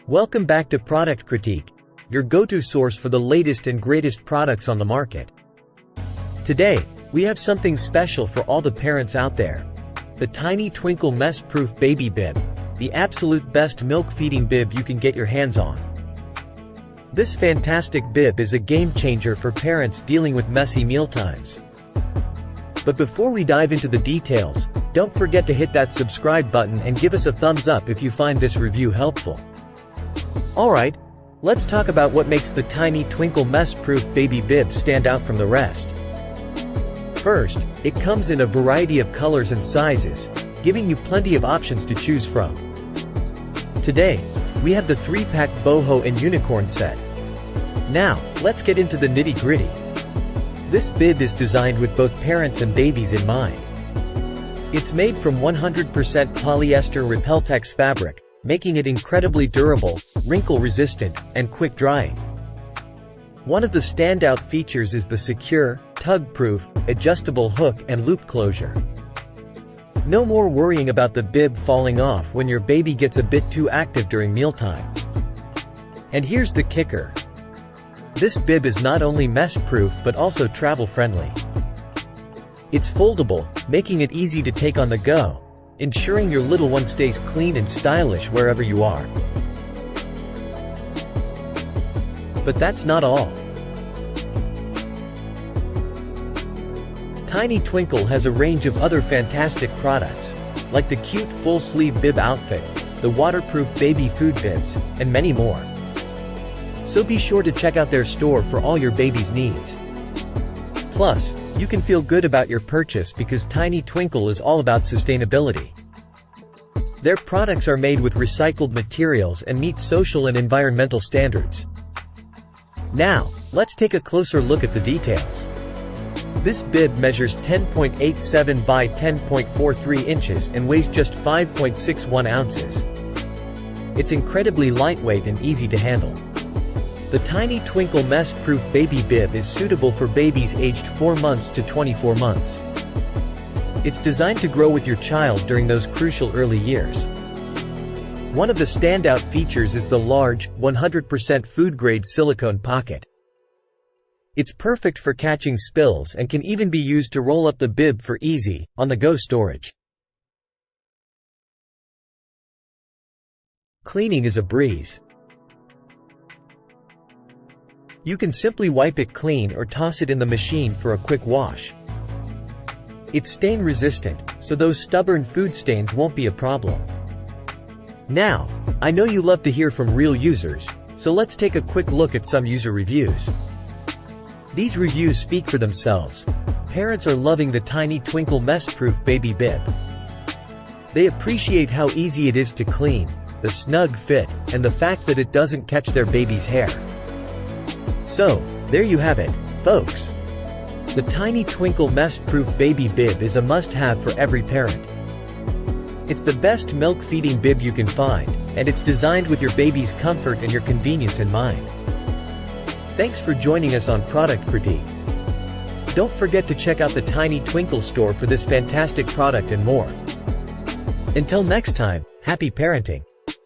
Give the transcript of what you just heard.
Welcome back to Product Critique, your go-to source for the latest and greatest products on the market. Today, we have something special for all the parents out there. The Tiny Twinkle Mess-Proof Baby Bib, the absolute best milk-feeding bib you can get your hands on. This fantastic bib is a game-changer for parents dealing with messy mealtimes. But before we dive into the details, don't forget to hit that subscribe button and give us a thumbs up if you find this review helpful. Alright, let's talk about what makes the Tiny Twinkle Mess-Proof Baby Bib stand out from the rest. First, it comes in a variety of colors and sizes, giving you plenty of options to choose from. Today, we have the 3-pack boho and unicorn set. Now, let's get into the nitty-gritty. This bib is designed with both parents and babies in mind. It's made from 100% polyester Repeltex fabric, making it incredibly durable, wrinkle-resistant, and quick-drying. One of the standout features is the secure, tug-proof, adjustable hook and loop closure. No more worrying about the bib falling off when your baby gets a bit too active during mealtime. And here's the kicker. This bib is not only mess-proof but also travel-friendly. It's foldable, making it easy to take on the go, ensuring your little one stays clean and stylish wherever you are. But that's not all. Tiny Twinkle has a range of other fantastic products, like the cute full-sleeve bib outfit, the waterproof baby food bibs, and many more. So be sure to check out their store for all your baby's needs. Plus, you can feel good about your purchase because Tiny Twinkle is all about sustainability. Their products are made with recycled materials and meet social and environmental standards. Now, let's take a closer look at the details. This bib measures 10.87 by 10.43 inches and weighs just 5.61 ounces. It's incredibly lightweight and easy to handle. The Tiny Twinkle Mess-Proof Baby Bib is suitable for babies aged 4 months to 24 months. It's designed to grow with your child during those crucial early years. One of the standout features is the large, 100% food-grade silicone pocket. It's perfect for catching spills and can even be used to roll up the bib for easy, on-the-go storage. Cleaning is a breeze. You can simply wipe it clean or toss it in the machine for a quick wash. It's stain-resistant, so those stubborn food stains won't be a problem. Now, I know you love to hear from real users, so let's take a quick look at some user reviews. These reviews speak for themselves. Parents are loving the Tiny Twinkle Mess-Proof Baby Bib. They appreciate how easy it is to clean, the snug fit, and the fact that it doesn't catch their baby's hair. So, there you have it, folks. The Tiny Twinkle Mess-Proof Baby Bib is a must-have for every parent. It's the best milk-feeding bib you can find, and it's designed with your baby's comfort and your convenience in mind. Thanks for joining us on Product Critique. Don't forget to check out the Tiny Twinkle store for this fantastic product and more. Until next time, happy parenting!